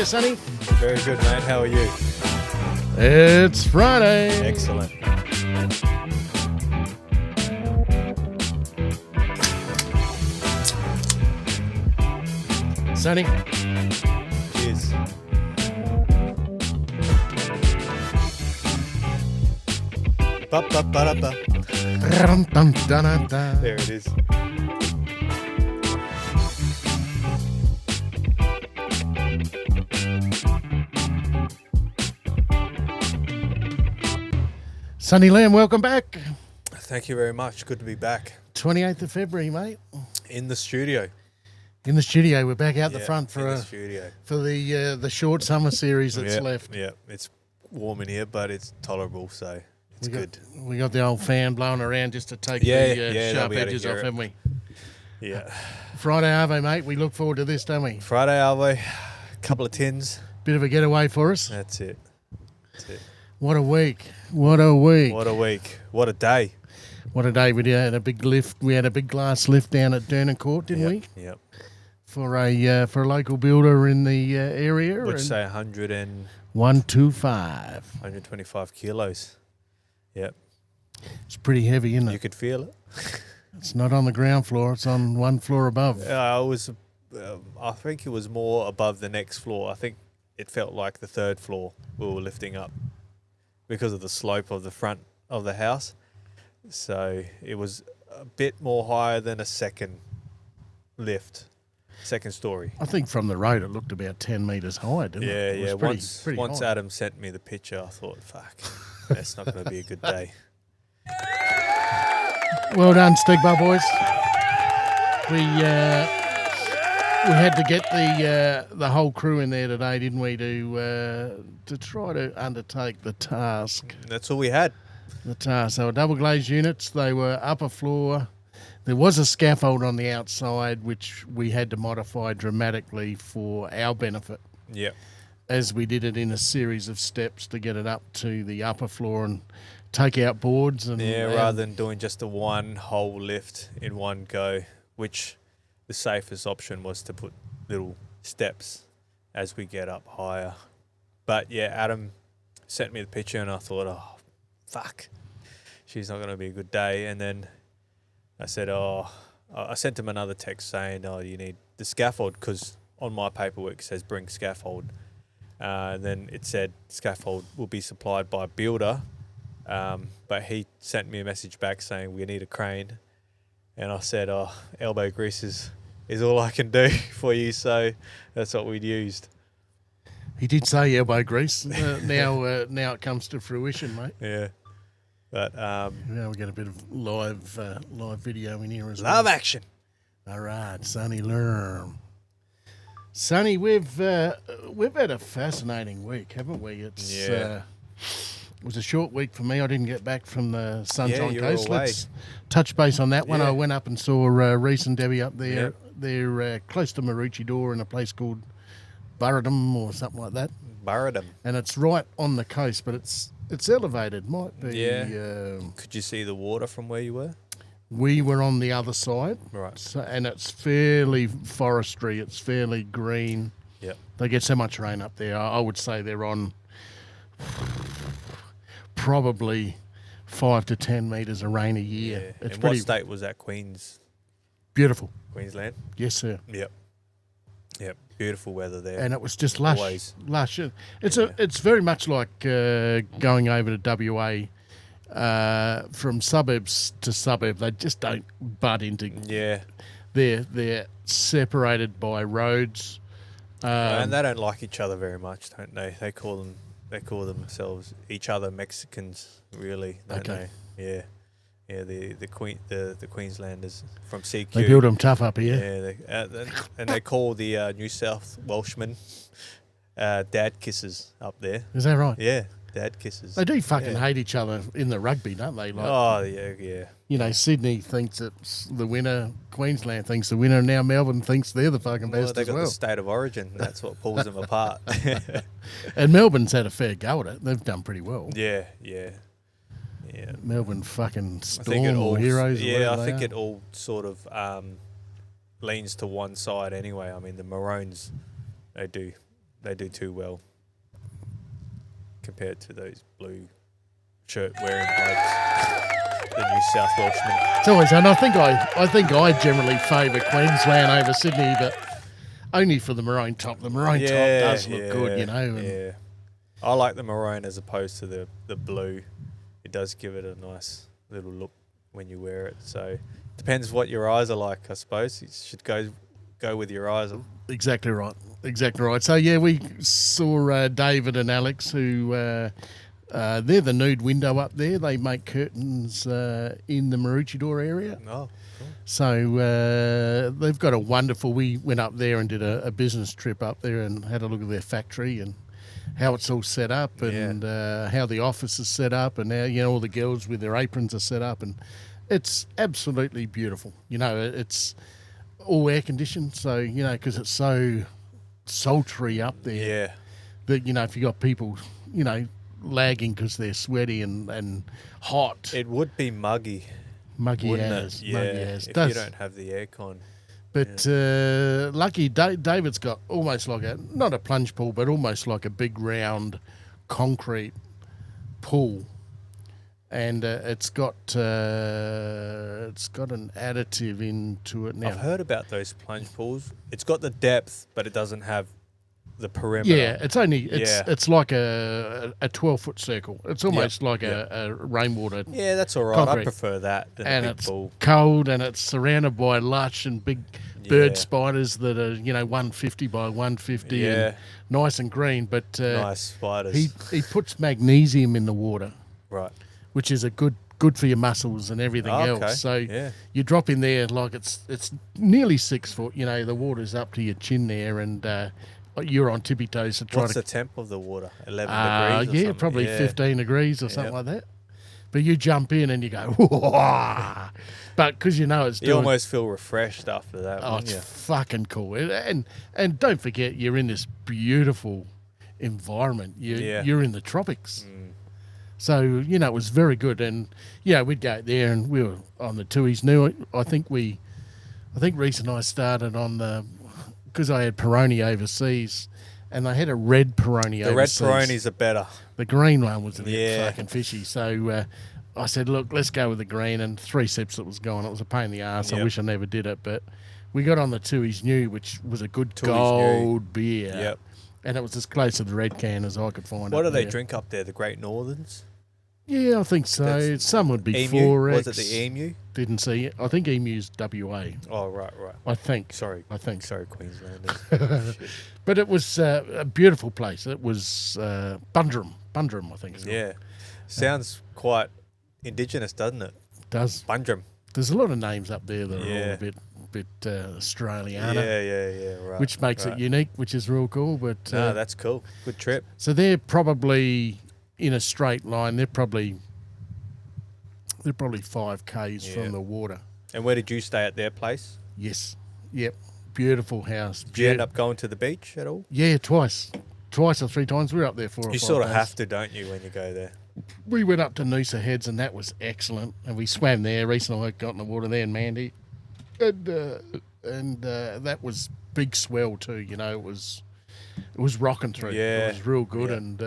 you, Sonny? Very good, mate. How are you? It's Friday. Excellent. Sonny. Cheers. Ba-ba-ba-da-ba. There it is. Sonny Lamb, welcome back. Thank you very much. Good to be back. 28th of February, mate. In the studio. In the studio. We're back out the front for the short summer series that's left. Yeah, it's warm in here, but it's tolerable, so it's good. We got the old fan blowing around just to take the sharp edges off, haven't we? Yeah. Friday Arvo, mate. We look forward to this, don't we? Friday Arvo, couple of tins. Bit of a getaway for us. That's it. What a week. What a week. What a week. What a day. What a day. We had a big lift. We had a big glass lift down at Durnan Court, didn't we? Yep. For a local builder in the area. Would you say 125 kilos. Yep. It's pretty heavy, isn't it? You could feel it. It's not on the ground floor. It's on one floor above. I think it was more above the next floor. I think it felt like the third floor we were lifting up because of the slope of the front of the house. So it was a bit more higher than a second story. I think from the road it looked about 10 metres high, didn't it? Yeah. Once high. Adam sent me the picture, I thought, fuck, that's not going to be a good day. Well done, Stigbar boys. We had to get the whole crew in there today, didn't we, to try to undertake the task. That's all we had. The task. They were double glazed units. They were upper floor. There was a scaffold on the outside which we had to modify dramatically for our benefit. Yep. As we did it in a series of steps to get it up to the upper floor and take out boards. Rather than doing just a one whole lift in one go, which the safest option was to put little steps as we get up higher. But yeah, Adam sent me the picture and I thought, oh, fuck, she's not going to be a good day. And then I said, I sent him another text saying, you need the scaffold, because on my paperwork it says bring scaffold. And then it said scaffold will be supplied by a builder. But he sent me a message back saying we need a crane. And I said, elbow grease is all I can do for you. So that's what we'd used. He did say elbow grease. Now it comes to fruition, mate. Yeah. But now we get a bit of live video in here as well. Love action. All right, Sonny Lerm. Sonny, we've had a fascinating week, haven't we? It was a short week for me. I didn't get back from the Sunshine Coast. Let's touch base on that one. I went up and saw Reese and Debbie up there. Yep. They're close to Maroochydore in a place called Burradum or something like that. Burradum. And it's right on the coast, but it's elevated. Might be. Yeah. Could you see the water from where you were? We were on the other side. Right. So, and it's fairly forestry. It's fairly green. Yep. They get so much rain up there. I would say they're on probably 5 to 10 metres of rain a year. Yeah. What state was that? Beautiful. Queensland? Yes, sir. Yep. Beautiful weather there. And it was just lush. Always. Lush. It's very much like going over to WA from suburbs to suburb. They just don't butt into. Yeah. They're separated by roads. And they don't like each other very much, don't they? They call themselves each other Mexicans, really, don't they? Yeah. Yeah, the Queenslanders from CQ. They build them tough up here. Yeah, and they call the New South Welshmen dad kisses up there. Is that right? Yeah, dad kisses. They do fucking hate each other in the rugby, don't they? Yeah. You know, Sydney thinks it's the winner, Queensland thinks the winner, and now Melbourne thinks they're the fucking best they as got well. The state of origin. That's what pulls them apart. And Melbourne's had a fair go at it. They've done pretty well. Yeah. Melbourne fucking Storm or Heroes. Yeah, I think it all sort of leans to one side anyway. I mean, the Maroons, they do they do too well compared to those blue shirt wearing blokes, the New South Welshmen. It's always, and I think I generally favour Queensland over Sydney, but only for the maroon top. The maroon top does look good, you know. And yeah, I like the maroon as opposed to the blue. It does give it a nice little look when you wear it. So depends what your eyes are like, I suppose. You should go with your eyes. Exactly right. So yeah, we saw David and Alex, who they're the nude window up there. They make curtains in the Maroochydore area. Oh, cool. So they've got a wonderful. We went up there and did a business trip up there and had a look at their factory and how it's all set up and how the office is set up and how all the girls with their aprons are set up, and it's absolutely beautiful. It's all air conditioned, so because it's so sultry up there that if you got people lagging because they're sweaty and hot, it would be muggy as it? muggy as if you don't have the aircon. But lucky David's got almost like not a plunge pool, but almost like a big round concrete pool, and it's got an additive into it now. I've heard about those plunge pools. It's got the depth, but it doesn't have the perimeter. Yeah, it's like a 12-foot circle. It's almost like a rainwater. Yeah, that's all right. Concrete. I prefer that than and a big it's pool. cold, and it's surrounded by lush and big bird spiders that are 150 by 150 and nice and green. But nice spiders. He puts magnesium in the water, right, which is a good for your muscles and everything else. So you drop in there like it's nearly 6 foot. The water's up to your chin there, and you're on tippy toes to try. What's the temp of the water? 11 degrees. Yeah, probably 15 degrees or something like that. But you jump in and you go, whoa. But because it's you almost feel refreshed after that. Oh, it's fucking cool. And don't forget, you're in this beautiful environment. You're in the tropics. So, it was very good. And, we'd go there and we were on the Tui's New. I think Reese and I started on because I had Peroni overseas, and they had a red Peroni overseas. The red Peronis are better. The green one was a bit fucking fishy. So I said, look, let's go with the green, and 3 sips it was gone. It was a pain in the ass. I wish I never did it. But we got on the Tui's New, which was a good gold beer. Yep. And it was as close to the red can as I could find. What do they drink up there? The Great Northerns? Yeah, I think so. Some would be Emu? 4X. Was it the Emu? Didn't see it. I think Emu's WA. Oh, right. I think. Sorry. Queenslanders. But it was a beautiful place. It was Bundrum, I think. Yeah. Sounds quite indigenous, doesn't it? It does. Bundrum. There's a lot of names up there that are all a bit Australiana. Yeah, right. Which makes it unique, which is real cool. But no, that's cool. Good trip. So they're probably in a straight line. They're probably 5 k's from the water. And where did you stay at their place? Yes. Yep. Beautiful house. Did you end up going to the beach at all? Yeah, twice or 3 times. We were up there 4 or 5 days. You sort of have to, don't you, when you go there? We went up to Noosa Heads, and that was excellent. And we swam there. Reese and I got in the water there in Mandy. And that was big swell too. It was rocking through. Yeah. It was real good. Yeah. And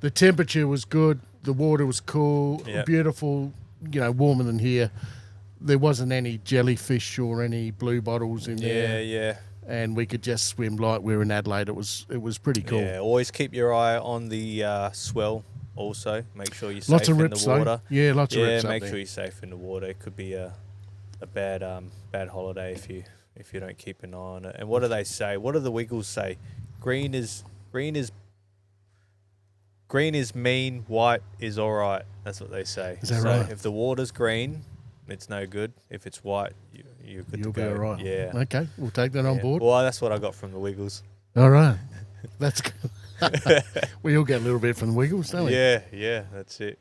the temperature was good. The water was cool, beautiful, warmer than here. There wasn't any jellyfish or any blue bottles in there. Yeah. And we could just swim like we were in Adelaide. It was pretty cool. Yeah, always keep your eye on the swell also. Make sure you're lots safe of rips, in the water. Though. Yeah, lots of rips. Yeah, make sure you're safe in the water. It could be a bad holiday if you don't keep an eye on it. And what do they say? What do the Wiggles say? Green is mean, white is all right. That's what they say. Is that right? If the water's green, it's no good. If it's white, you're good to go. You'll be all right. Yeah. Okay, we'll take that on board. Well, that's what I got from the Wiggles. All right. That's good. We all get a little bit from the Wiggles, don't we? Yeah, that's it.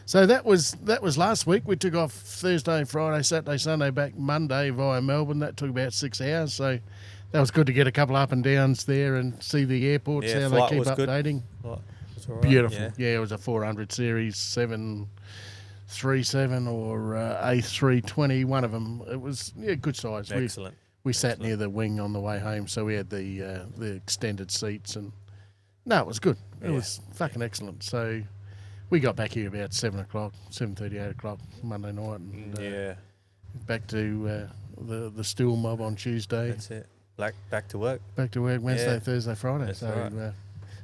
So that was last week. We took off Thursday, Friday, Saturday, Sunday, back Monday via Melbourne. That took about 6 hours. So that was good to get a couple up and downs there and see the airports, how they keep updating. Right. Right. Beautiful. Yeah, it was a 400 series 737 or A320. One of them. It was good size. Excellent. We sat near the wing on the way home, so we had the extended seats, and no, it was good. It was fucking excellent. So we got back here about 7 o'clock, 7:30, 8 o'clock Monday night, and back to the stool mob on Tuesday. That's it. Back to work. Back to work Wednesday, Thursday, Friday. That's so, right.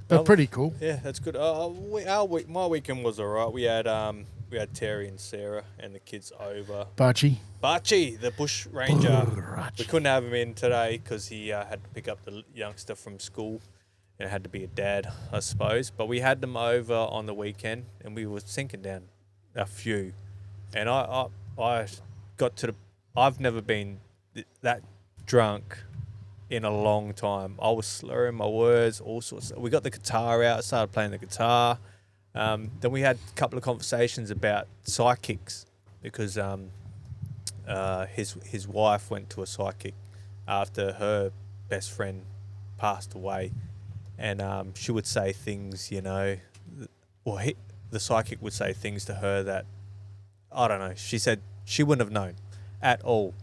but pretty cool. Yeah, that's good. My weekend was alright. We had Terry and Sarah and the kids over. Barchi, the bush ranger. We couldn't have him in today because he had to pick up the youngster from school. And it had to be a dad, I suppose. But we had them over on the weekend, and we were sinking down a few. And I got to I've never been that drunk in a long time. I was slurring my words, all sorts. We got the guitar out, started playing the guitar. Then we had a couple of conversations about psychics because his wife went to a psychic after her best friend passed away. And she would say things, the psychic would say things to her that, I don't know, she said she wouldn't have known at all.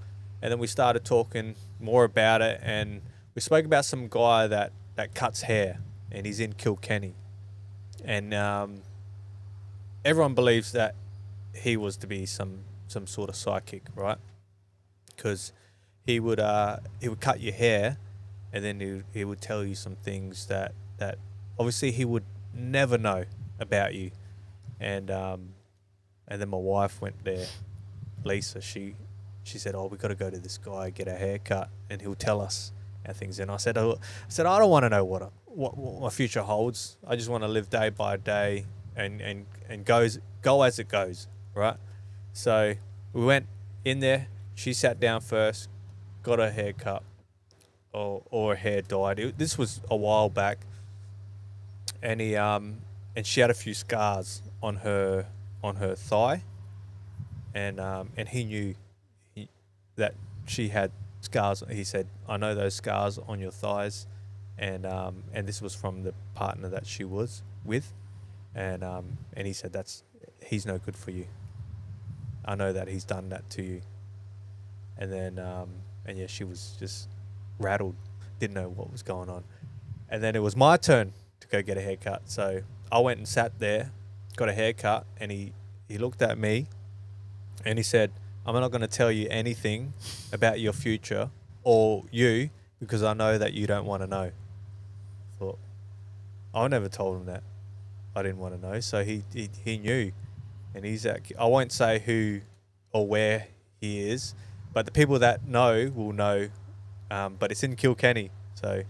And then we started talking more about it, and we spoke about some guy that cuts hair, and he's in Kilkenny. And everyone believes that he was to be some sort of psychic, right? Because he would cut your hair, and then he would tell you some things that obviously he would never know about you. And then my wife went there, Lisa. She said, "Oh, we got to go to this guy, get a haircut, and he'll tell us our things." And I said, I don't want to know what my future holds. I just want to live day by day and go as it goes, right? So we went in there. She sat down first, got her hair cut. Or her hair dyed. This was a while back, and she had a few scars on her thigh, and he knew that she had scars. He said, "I know those scars on your thighs," and this was from the partner that she was with, and he said he's no good for you. I know that he's done that to you, and then she was just rattled, didn't know what was going on. And then it was my turn to go get a haircut. So I went and sat there, got a haircut, and he looked at me and he said, "I'm not going to tell you anything about your future or you because I know that you don't want to know." I thought, I never told him that. I didn't want to know. So he knew. And I won't say who or where he is, but the people that know will know. But it's in Kilkenny, so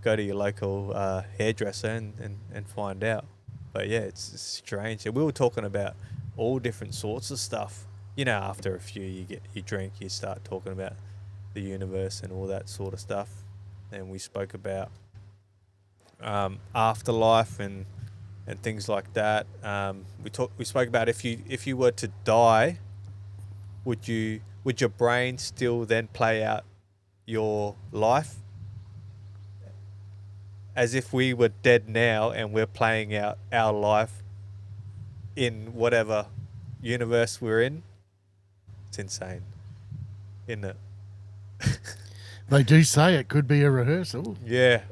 go to your local hairdresser and find out. But yeah, it's strange. And we were talking about all different sorts of stuff. After a few, you drink, you start talking about the universe and all that sort of stuff. And we spoke about afterlife and things like that. We spoke about if you were to die, would your brain still then play out your life as if we were dead now and we're playing out our life in whatever universe we're in? It's insane, isn't it? They do say it could be a rehearsal. Yeah.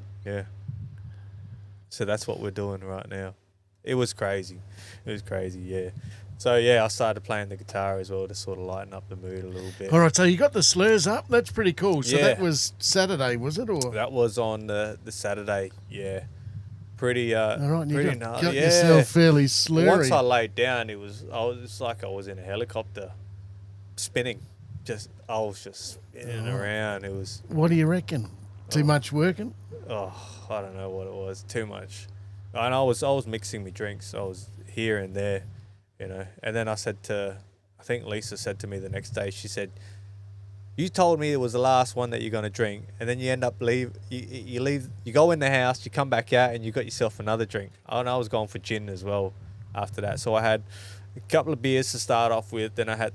So that's what we're doing right now. It was crazy, yeah. So, I started playing the guitar as well to sort of lighten up the mood a little bit. All right, so you got the slurs up. That's pretty cool. So that was Saturday, was it? Or that was on the Saturday, yeah. Pretty all right, pretty got yourself fairly slurry. Once I laid down, it's like I was in a helicopter spinning. I was just spinning around. It was... What do you reckon? Too much working? Oh, I don't know what it was. Too much. And I was mixing my drinks. I was here and there. And then I think Lisa said to me the next day, she said, "You told me it was the last one that you're going to drink, and then you end up you go in the house, you come back out, and you got yourself another drink." And I was going for gin as well after that. So I had a couple of beers to start off with, then I had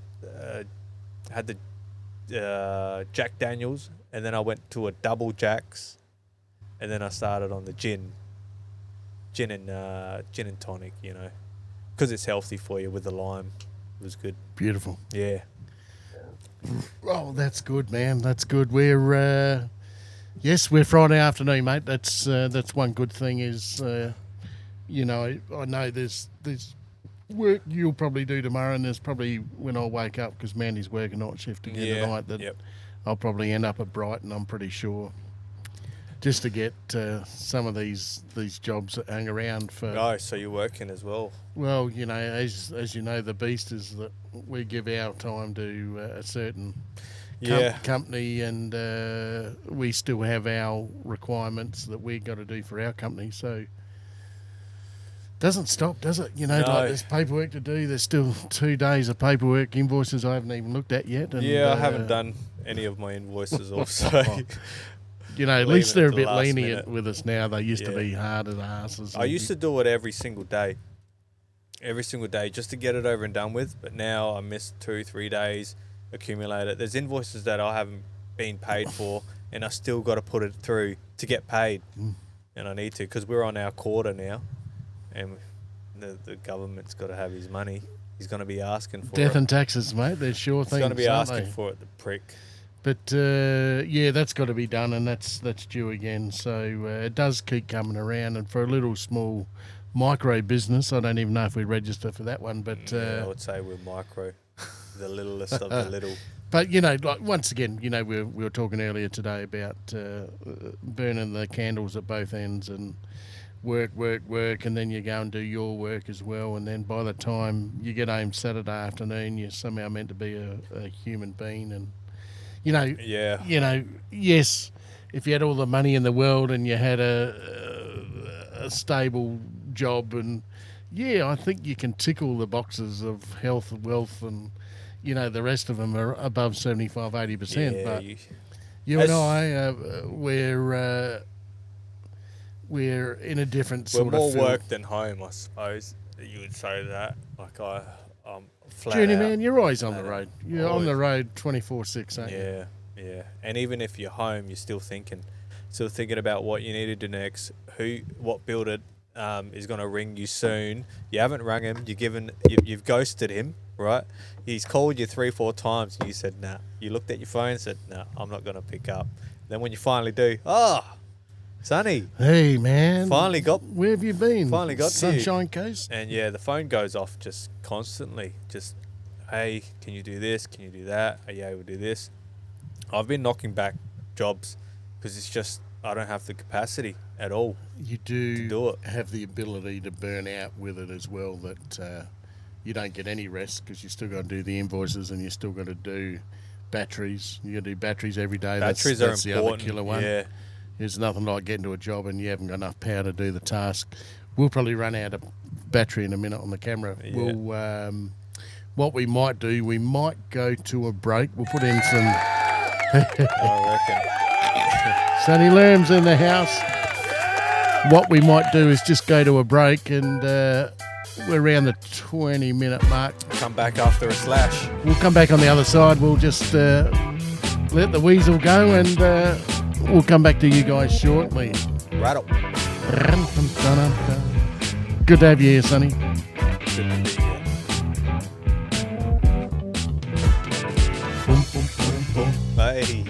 the Jack Daniels, and then I went to a double Jacks, and then I started on the gin and tonic, because it's healthy for you with the lime. It was good. Beautiful. Yeah. Oh, that's good, man. That's good. We're we're Friday afternoon, mate. That's one good thing is, I know there's work you'll probably do tomorrow, and there's probably when I wake up because Mandy's working night shift again tonight that I'll probably end up at Brighton. I'm pretty sure. Just to get some of these jobs that hang around for. Oh, so you're working as well? Well, as you know, the beast is that we give our time to a certain company, and we still have our requirements that we've got to do for our company. So doesn't stop, does it? Like there's paperwork to do. There's still 2 days of paperwork, invoices I haven't even looked at yet. And, I haven't done any of my invoices also. At least they're a bit lenient with us now. They used to be hard as asses. I used to do it every single day, just to get it over and done with. But now I miss 2-3 days, accumulate it. There's invoices that I haven't been paid for, and I still got to put it through to get paid. And I need to, because we're on our quarter now, and the government's got to have his money. He's going to be asking for death and taxes, mate. They're sure things. He's going to be asking for it, the prick. But that's got to be done, and that's due again. So it does keep coming around, and for a little small micro business, I don't even know if we register for that one. But I would say we're micro, the littlest of the little. But like once again, we were talking earlier today about burning the candles at both ends and work, and then you go and do your work as well, and then by the time you get home Saturday afternoon, you're somehow meant to be a human being and. Yes, if you had all the money in the world and you had a stable job, and I think you can tick all the boxes of health, wealth, and the rest of them are above 75-80%. But you and I, we're in a different sort of. We're more field. work than home, I suppose. You would say that. Like Junie, man, you're always on the road. You're on the road 24/6, aren't you? Yeah. And even if you're home, you're still thinking about what you need to do next. What builder is going to ring you soon? You haven't rung him. You've ghosted him, right? He's called you 3-4 times, and you said nah. You looked at your phone and said nah, I'm not going to pick up. Then when you finally do, Sunny. Hey, man. Finally got. Where have you been? Finally got Sunshine Coast. And the phone goes off just constantly. Just, hey, can you do this? Can you do that? Are you able to do this? I've been knocking back jobs because it's just I don't have the capacity at all. You do it. Have the ability to burn out with it as well. That you don't get any rest because you still got to do the invoices and you still got to do batteries. You got to do batteries every day. Batteries that's are the important. other killer one. Yeah. There's nothing like getting to a job and you haven't got enough power to do the task. We'll probably run out of battery in a minute on the camera. Yeah. We'll, what we might do, we might go to a break. We'll put in some... I reckon. Sonny Lamb's in the house. What we might do is just go to a break and we're around the 20-minute mark. Come back after a slash. We'll come back on the other side. We'll just let the weasel go and... we'll come back to you guys shortly. Rattle. Good to have you here, Sonny. Good to be here. Boom, boom, boom, boom. Hey.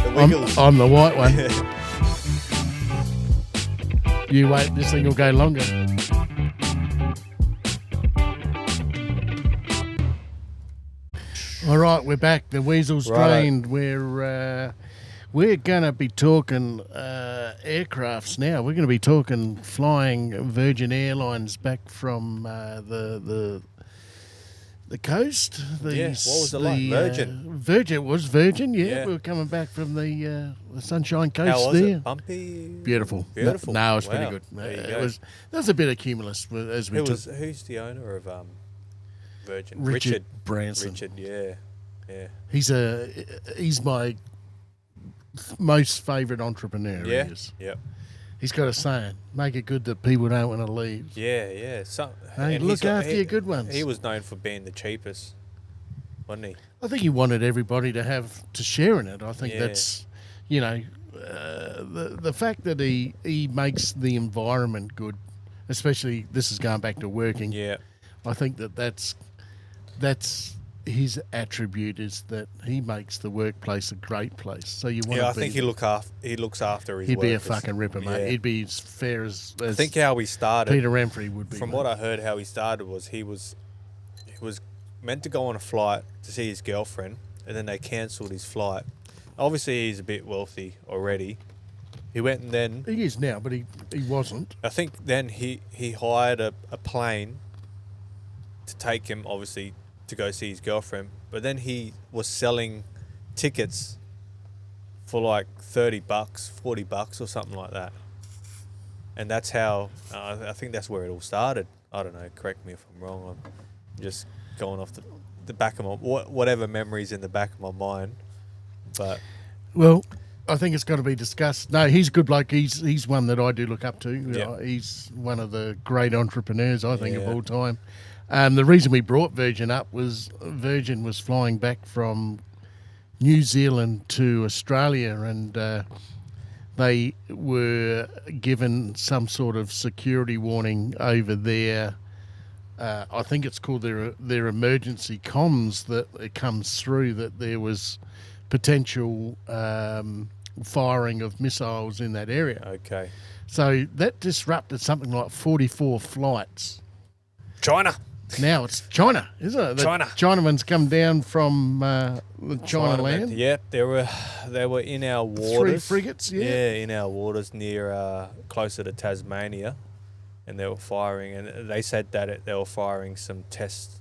The wiggles. I'm the white one. You wait, this thing will go longer. All right, we're back. The weasel's drained. We're going to be talking aircrafts now. We're going to be talking flying Virgin Airlines back from the coast. What was it like? Virgin. It was Virgin. Yeah. We were coming back from the Sunshine Coast. How was there. it? Bumpy. Beautiful. Beautiful. No, it was pretty Wow. good. There you It go. was. There was a bit of cumulus as we took. Who's the owner of Virgin? Richard Branson. Richard, yeah. He's my most favourite entrepreneur. Yeah. He is. Yep. He's got a saying: "Make it good that people don't want to leave." Yeah. Hey, and look after your good ones. He was known for being the cheapest, wasn't he? I think he wanted everybody to share in it. I think Yeah. that's, the fact that he makes the environment good, especially this is going back to working. Yeah. I think that's his attribute is that he makes the workplace a great place. So you want to I think he looks after his He'd be a workers. fucking ripper, mate. Yeah. He'd be as fair as I think how he started, Peter Remfry would be. from mate. what I heard, how he started was he was meant to go on a flight to see his girlfriend, and then they cancelled his flight. Obviously, he's a bit wealthy already. He went and then... He is now, but he wasn't. I think then he hired a plane to take him, obviously, to go see his girlfriend. But then he was selling tickets for like $30, $40 or something like that. And that's how... I think that's where it all started. I don't know. Correct me if I'm wrong. I'm just going off the back of my... whatever memories in the back of my mind. But... Well, I think it's got to be discussed. No, he's a good bloke. He's one that I do look up to. Yep. He's one of the great entrepreneurs, I think, of Yeah. all time. The reason we brought Virgin up was Virgin was flying back from New Zealand to Australia, and they were given some sort of security warning over there. I think it's called their emergency comms, that it comes through that there was potential firing of missiles in that area. Okay. So that disrupted something like 44 flights. China. Now it's China, isn't it? The China. Chinaman's come down from the China land. Yeah, they were in our waters. 3 frigates, yeah. Yeah, in our waters near closer to Tasmania, and they were firing. And they said that they were firing some test.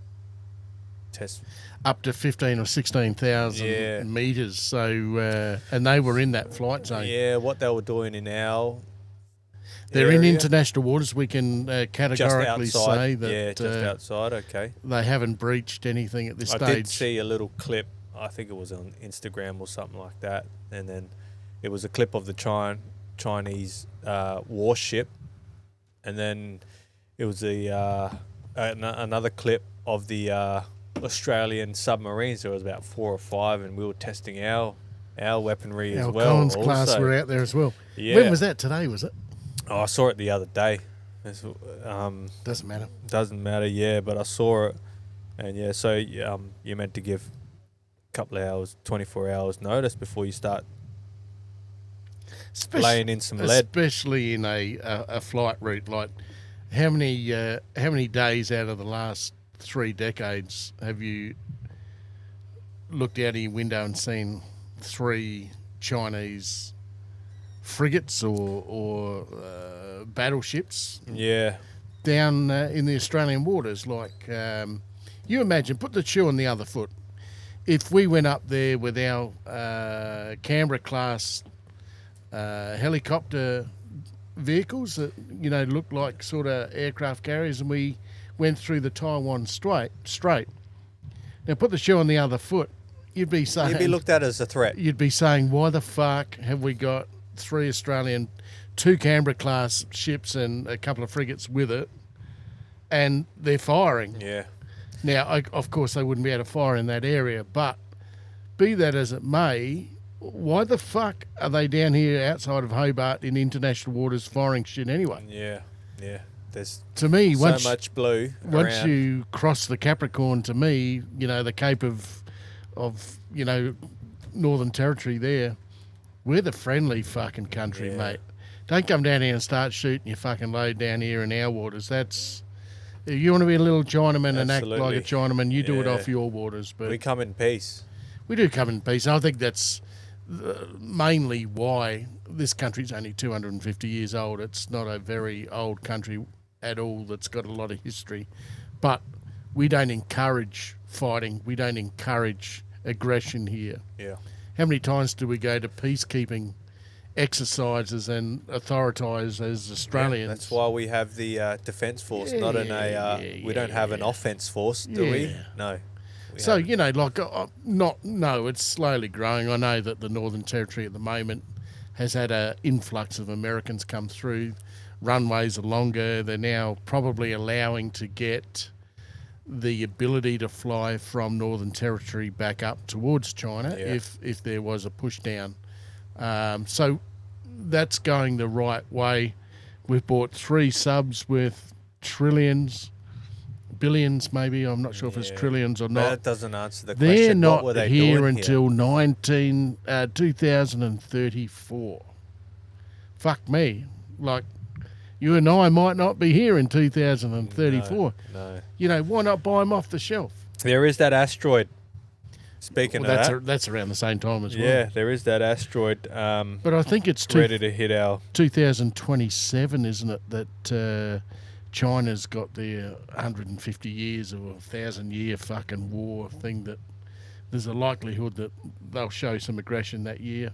Up to 15 or 16,000 Yeah. metres. So, and they were in that flight zone. Yeah, what they were doing in our They're in area, international waters. We can just categorically outside. say that Yeah, just outside. Okay. they haven't breached anything at this I stage. did see a little clip. I think it was on Instagram or something like that, and then it was a clip of the Chinese warship, and then it was another clip of the Australian submarines. There was about 4 or 5, and we were testing our weaponry as Our well. Collins class also. were out there as well. Yeah. When was that? Today, was it? Oh, I saw it the other day. Doesn't matter. Doesn't matter, yeah, but I saw it, and yeah, so you're meant to give a couple of hours, 24 hours notice before you start laying in some lead. Especially in a flight route. Like, how many days out of the last 3 decades have you looked out of your window and seen 3 Chinese frigates or battleships Yeah, down in the Australian waters? Like, you imagine, put the shoe on the other foot. If we went up there with our Canberra-class helicopter vehicles that, looked like sort of aircraft carriers, and we went through the Taiwan Strait. Now, put the shoe on the other foot. You'd be saying... you'd be looked at as a threat. You'd be saying, why the fuck have we got 3 Australian, 2 Canberra-class ships and a couple of frigates with it, and they're firing? Yeah. Now, of course, they wouldn't be able to fire in that area, but be that as it may, why the fuck are they down here outside of Hobart in international waters firing shit anyway? Yeah. There's To me, so much blue once around. you cross the Capricorn, to me, the Cape of Northern Territory there, we're the friendly fucking country, Yeah. mate. Don't come down here and start shooting your fucking load down here in our waters. That's... If you want to be a little Chinaman and act like a Absolutely. Chinaman, you do it Yeah. off your waters. But We come in peace. we do come in peace. And I think that's mainly why this country's only 250 years old. It's not a very old country at all that's got a lot of history. But we don't encourage fighting. We don't encourage aggression here. Yeah. How many times do we go to peacekeeping exercises and authoritise as Australians? That's why we have the Defence Force, not we don't have an offence force, do we? Yeah. No. So, it's slowly growing. I know that the Northern Territory at the moment has had an influx of Americans come through. Runways are longer. They're now probably allowing to get the ability to fly from Northern Territory back up towards China if there was a push down. So that's going the right way. We've bought 3 subs worth trillions. billions, maybe. I'm not sure if it's trillions or not. That doesn't answer the They're question. not What were they here doing until 2034. Fuck me. Like, you and I might not be here in 2034. No. You know, why not buy them off the shelf? There is that asteroid. Speaking of that. That's around the same time as well. Yeah, there is that asteroid. But I think it's ready to hit our 2027, isn't it? That China's got their 150 years or 1,000-year fucking war thing. That there's a likelihood that they'll show some aggression that year.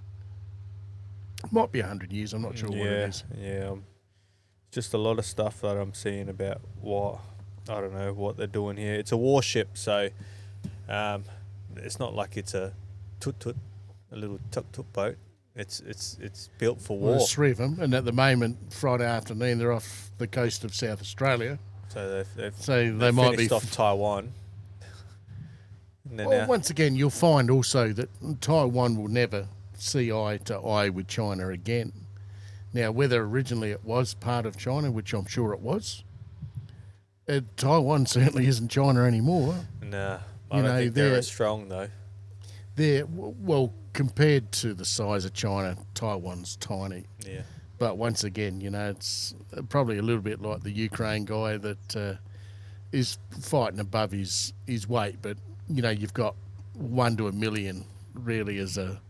Might be 100 years. I'm not sure what it is. Yeah. Just a lot of stuff that I'm seeing about what they're doing here. It's a warship, so it's not like it's a a little tuk-tuk boat. It's built for war. Well, there's 3 of them, and at the moment, Friday afternoon, they're off the coast of South Australia. So they might be finished off Taiwan. Well, once again, you'll find also that Taiwan will never see eye to eye with China again. Now, whether originally it was part of China, which I'm sure it was, Taiwan certainly isn't China anymore. Nah, I don't think they're as strong though. Well, compared to the size of China, Taiwan's tiny. Yeah. But once again, it's probably a little bit like the Ukraine guy that is fighting above his weight. But you've got 1 to a million really as a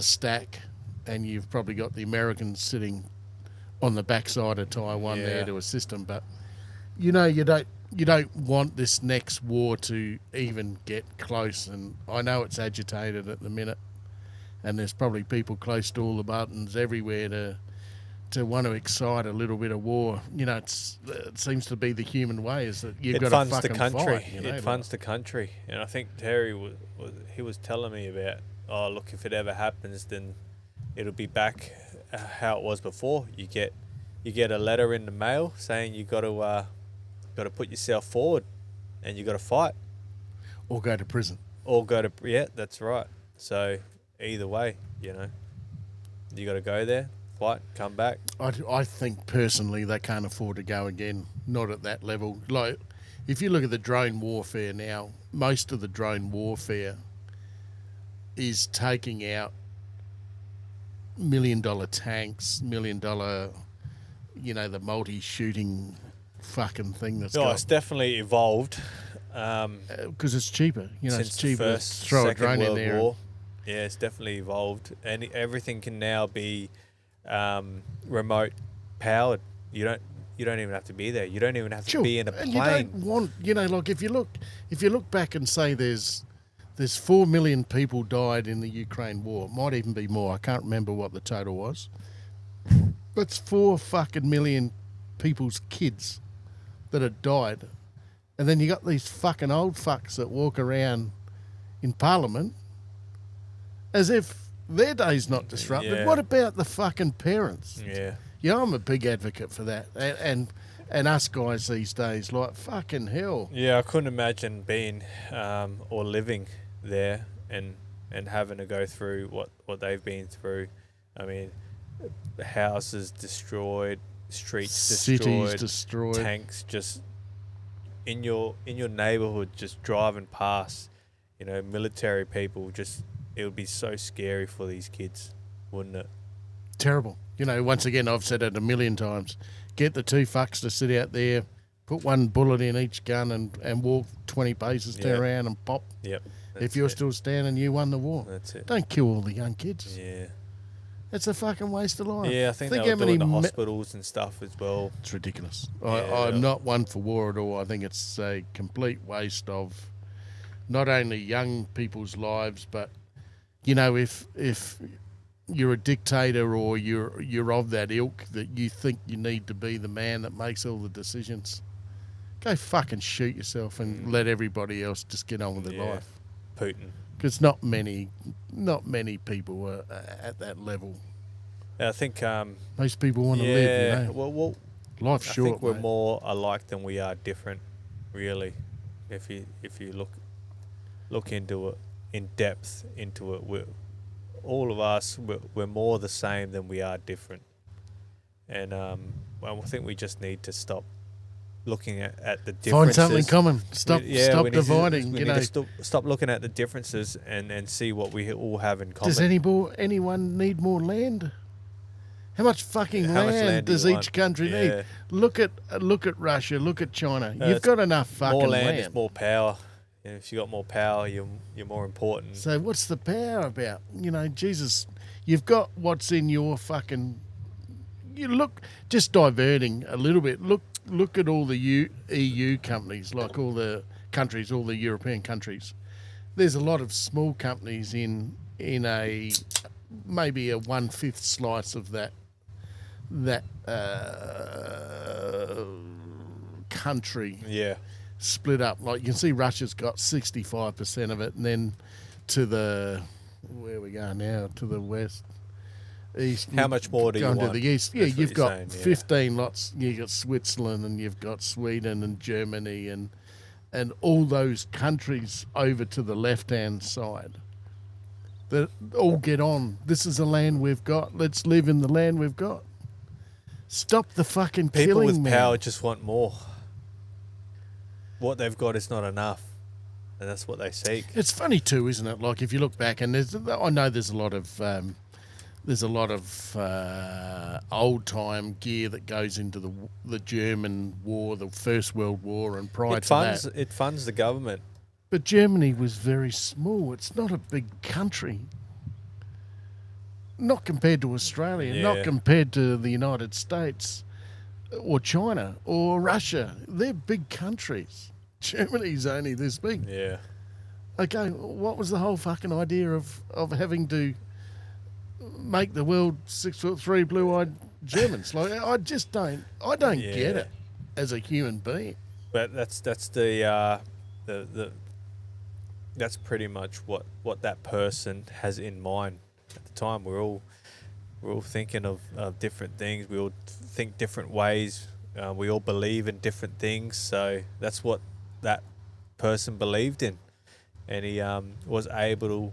stack, and you've probably got the Americans sitting on the backside of Taiwan there to assist them. But you don't want this next war to even get close. And I know it's agitated at the minute, and there's probably people close to all the buttons everywhere to want to excite a little bit of war. It seems to be the human way, is that you've got to fucking fight. It funds the country. And I think Terry was telling me about, look, if it ever happens, then it'll be back how it was before. You get a letter in the mail saying you got to put yourself forward, and you got to fight, or go to prison, that's right. So either way, you got to go there, fight, come back. I think personally they can't afford to go again, not at that level. Like, if you look at the drone warfare now, most of the drone warfare is taking out $1 million tanks, $1 million, the multi-shooting fucking thing that's it's definitely evolved. Because it's cheaper. Since it's cheaper the first, to throw a drone World in there. War. Yeah, it's definitely evolved. And everything can now be remote powered. You don't even have to be there. You don't even have to be in a plane. And you don't want, like if you look back and say there's 4 million people died in the Ukraine war. It might even be more. I can't remember what the total was. That's 4 fucking million people's kids that had died. And then you got these fucking old fucks that walk around in Parliament as if their day's not disrupted. Yeah. What about the fucking parents? Yeah. Yeah, I'm a big advocate for that. And us guys these days, like, fucking hell. Yeah, I couldn't imagine being or living there and having to go through what they've been through. I mean, houses destroyed, cities destroyed, tanks just in your neighborhood just driving past, military people. Just, it would be so scary for these kids, wouldn't it? Terrible. Once again, I've said it a million times. Get the 2 fucks to sit out there, put 1 bullet in each gun and walk 20 paces, turn around and pop. Yep. If you're still standing, you won the war. That's it. Don't kill all the young kids. Yeah. It's a fucking waste of life. Yeah, I think they were doing the hospitals and stuff as well. It's ridiculous. Yeah. I'm not one for war at all. I think it's a complete waste of not only young people's lives, but, if you're a dictator or you're of that ilk that you think you need to be the man that makes all the decisions, go fucking shoot yourself and let everybody else just get on with their life. Putin. Because not many people are at that level. I think most people want to live. Well, life's short. I think we're mate. more alike than we are different, really. If you look into it in depth into it, all of us we're more the same than we are different. And I think we just need to stop looking at the differences. Find something common. Stop dividing. We need to stop looking at the differences and see what we all have in common. Does anyone need more land? How much fucking land does each country need? Look at Russia. Look at China. You've got enough fucking more land. Is more power. If you got more power, you're more important. So what's the power about? Jesus, you've got what's in your fucking. You look, just diverting a little bit. Look at all the EU companies, like all the countries, all the European countries. There's a lot of small companies in a maybe a 1/5 slice of that country. Yeah. Split up. Like you can see Russia's got 65% of it, and then to where we go now, to the west, east. How much more do you want? To the east. Yeah, you've got saying, 15 lots. You've got Switzerland, and you've got Sweden and Germany and all those countries over to the left-hand side. That all get on. This is the land we've got. Let's live in the land we've got. Stop the fucking People killing, with man. power just want more. What they've got is not enough, and that's what they seek. It's funny too, isn't it? Like if you look back, and I know there's a lot of old time gear that goes into the German war, the First World War, and prior to that, it funds the government. But Germany was very small. It's not a big country. Not compared to Australia, not compared to the United States or China or Russia. They're big countries. Germany's only this big. Yeah. Okay, what was the whole fucking idea of having to make the world 6'3" blue-eyed Germans? Like I don't get it as a human being. But that's pretty much what that person has in mind. At the time, we're all thinking of different things. We all think different ways. We all believe in different things. So that's what that person believed in, and he was able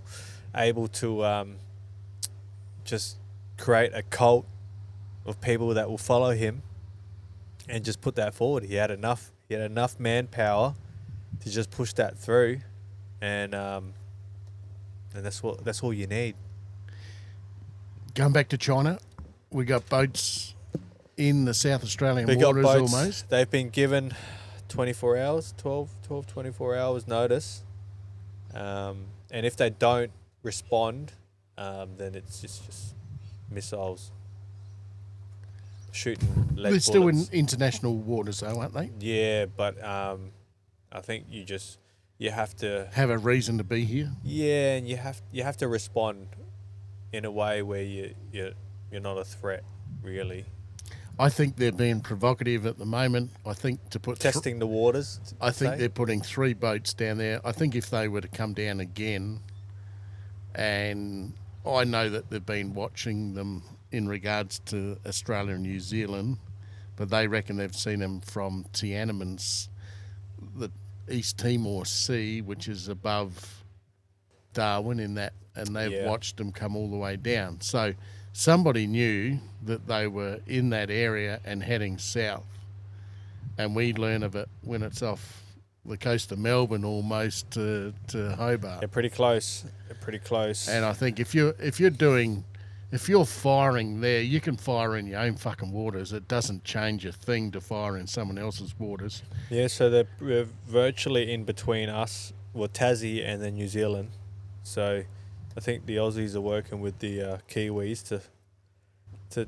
to just create a cult of people that will follow him, and just put that forward. He had enough manpower to just push that through, and that's all you need. Going back to China, we got boats in the South Australian waters almost. They've been given 24 hours, 24 hours notice. And if they don't respond, then it's just missiles shooting lead bullets. They're still in international waters though, aren't they? Yeah, but I think you have to have a reason to be here. Yeah, and you have to respond in a way where you're not a threat, really. I think they're being provocative at the moment. I think to put testing the waters. I think they're putting 3 boats down there. I think if they were to come down again, and I know that they've been watching them in regards to Australia and New Zealand, but they reckon they've seen them from Tiananmen's, the East Timor Sea, which is above Darwin in that, and they've watched them come all the way down. So somebody knew that they were in that area and heading south, and we learn of it when it's off the coast of Melbourne almost to Hobart. They're pretty close. And I think if you're firing there, you can fire in your own fucking waters. It doesn't change a thing to fire in someone else's waters. Yeah, so they're virtually in between us, Tassie and then New Zealand. So I think the Aussies are working with the Kiwis to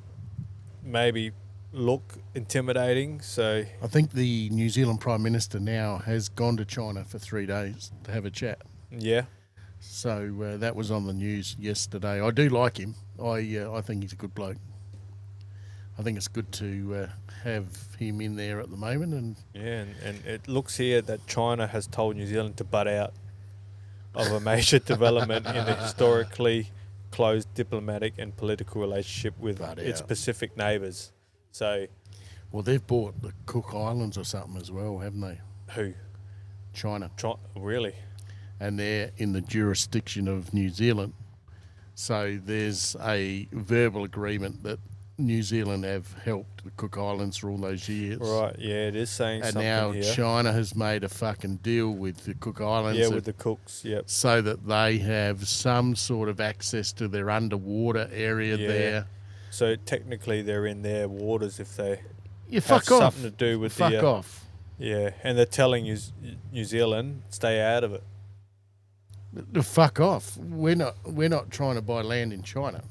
maybe look intimidating. So I think the New Zealand Prime Minister now has gone to China for 3 days to have a chat. Yeah. So that was on the news yesterday. I do like him. I think he's a good bloke. I think it's good to have him in there at the moment. And it looks here that China has told New Zealand to butt out of a major development in the historically close diplomatic and political relationship with its Pacific neighbours. So, well, they've bought the Cook Islands or something as well, haven't they? Who? China. Really? And they're in the jurisdiction of New Zealand. So there's a verbal agreement that New Zealand have helped the Cook Islands for all those years. Right, yeah, it is saying And something now here. China has made a fucking deal with the Cook Islands. Yeah, with the Cooks, yep. So that they have some sort of access to their underwater area there. So technically they're in their waters if they Fuck have off. something to do with Fuck off. Yeah, and they're telling New Zealand, stay out of it. Fuck off. We're not trying to buy land in China.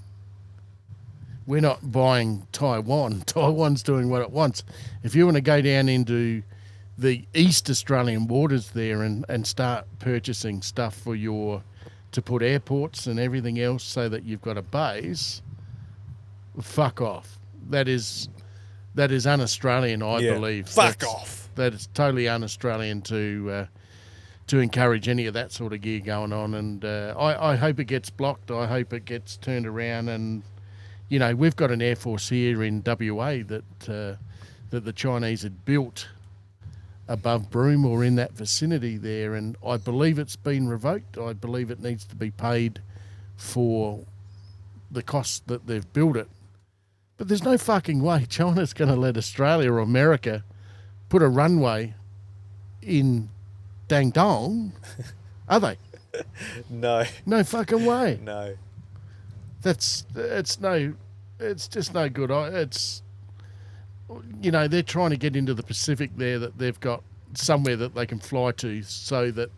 We're not buying Taiwan. Taiwan's doing what it wants. If you want to go down into the East Australian waters there and start purchasing stuff for to put airports and everything else so that you've got a base, fuck off. That is un-Australian, I believe. Fuck off. That is totally un-Australian to encourage any of that sort of gear going on. And I hope it gets blocked. I hope it gets turned around. And, you know, we've got an Air Force here in WA that the Chinese had built above Broome or in that vicinity there. And I believe it's been revoked. I believe it needs to be paid for the cost that they've built it. But there's no fucking way China's going to let Australia or America put a runway in Dangdong, are they? No. No fucking way. No. It's just no good. It's, you know, they're trying to get into the Pacific there, that they've got somewhere that they can fly to so that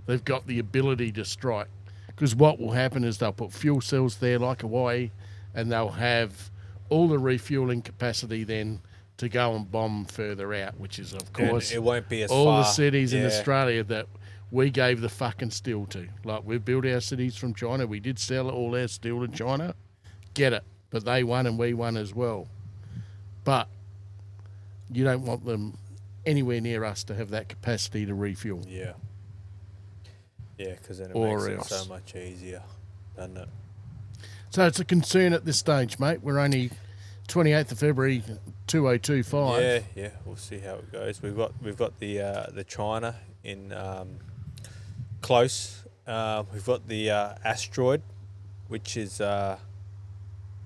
they've got the ability to strike. Because what will happen is they'll put fuel cells there like Hawaii, and they'll have all the refueling capacity then to go and bomb further out, which is, of course, and it won't be as all far. the cities in Australia that we gave the fucking steel to. Like, we built our cities from China. We did sell all our steel to China. Get it. But they won and we won as well. But you don't want them anywhere near us to have that capacity to refuel. Yeah. Yeah, because then it Or makes else. it so much easier, doesn't it? So it's a concern at this stage, mate. We're only 28th of February, 2025. Yeah, we'll see how it goes. We've got the China in close. We've got the asteroid, which is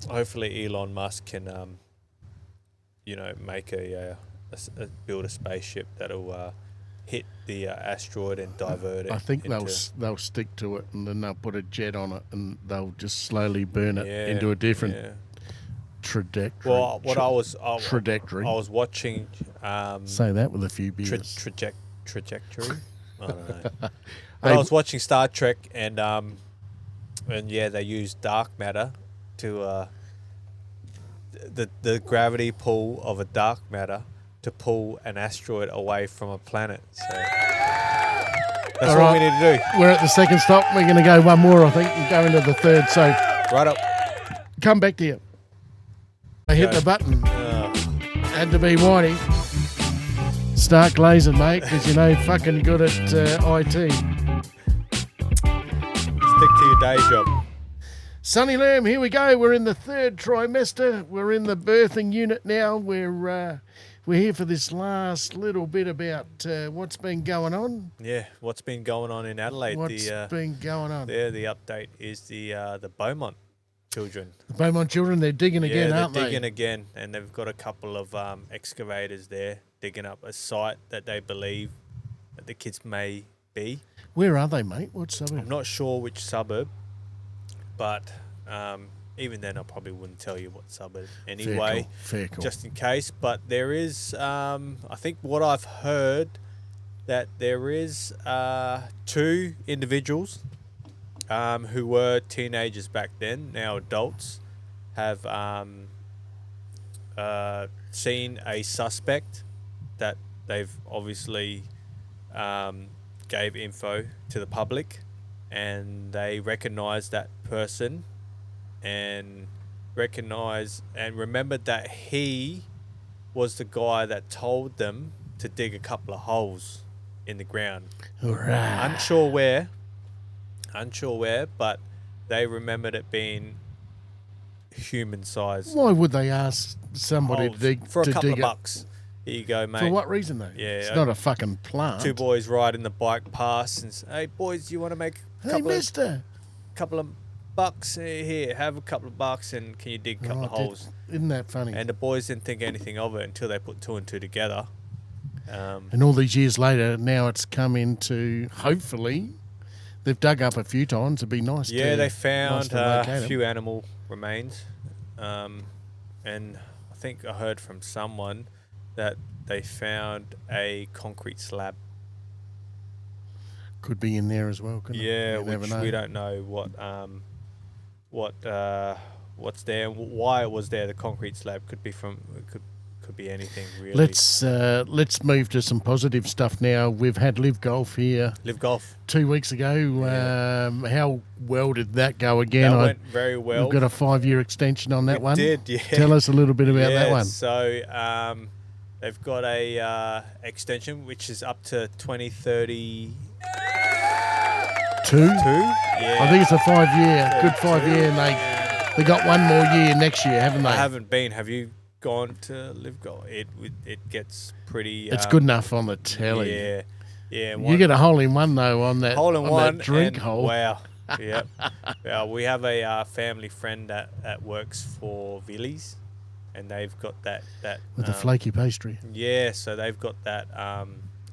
hopefully Elon Musk can make build a spaceship that'll hit the asteroid and divert it. I think they'll stick to it, and then they'll put a jet on it, and they'll just slowly burn it into a different trajectory. Well, trajectory. I was watching. Say that with a few beers. Trajectory. I don't know. But I was watching Star Trek, and they use dark matter to the gravity pull of a dark matter to pull an asteroid away from a planet. So that's All what right. we need to do. We're at the second stop. We're going to go one more, I think, and go into the third. So Right up. come back to you. I hit Go. the button. Had to be whitey. Start glazing, mate, because you know fucking good at IT. Stick to your day job. Sunny Lamb, here we go. We're in the third trimester. We're in the birthing unit now. We're here for this last little bit about what's been going on. Yeah, what's been going on in Adelaide? What's been going on? The update is the Beaumont children. The Beaumont children, they're digging again, aren't they're digging they? again, and they've got a couple of excavators there digging up a site that they believe that the kids may be. Where are they, mate? What suburb? I'm not sure which suburb, but even then I probably wouldn't tell you what suburb anyway, Fair call. just in case. But there is, I think what I've heard, that there is 2 individuals who were teenagers back then, now adults, have seen a suspect that they've obviously gave info to the public, and they recognise that person and remembered that he was the guy that told them to dig a couple of holes in the ground. Hurrah. Unsure where, but they remembered it being human size. Why would they ask somebody holes to dig for a couple dig of it? bucks? Here you go, mate. For what reason, though? Yeah, it's not a fucking plant. 2 boys riding the bike past and say, "Hey boys, you want to make a Hey, mister. couple of bucks here, have a couple of bucks, and can you dig a couple of holes? Isn't that funny? And the boys didn't think anything of it until they put 2 and 2 together. And all these years later, now it's come into, hopefully, they've dug up a few times. It'd be nice they found a few them. animal remains. And I think I heard from someone that they found a concrete slab. Could be in there as well, couldn't it? Yeah, which we don't know what's there, why it was there. The concrete slab could be could be anything really. Let's move to some positive stuff now. We've had LIV Golf here. LIV Golf 2 weeks ago. Yeah. How well did that go again? That went very well. We've got a 5-year extension on that one. Did, yeah. Tell us a little bit about that one. So they've got a extension which is up to 2030. Two? Yeah. I think it's a 5-year, good 5-year, and they got one more year next year, haven't they? I haven't been. Have you gone to LIV Golf? It gets pretty. It's good enough on the telly. Yeah, yeah. You get a hole in one though on that hole in one that drink hole. Wow. Yep. Yeah, we have a family friend that works for Villies, and they've got that with the flaky pastry. Yeah, so they've got that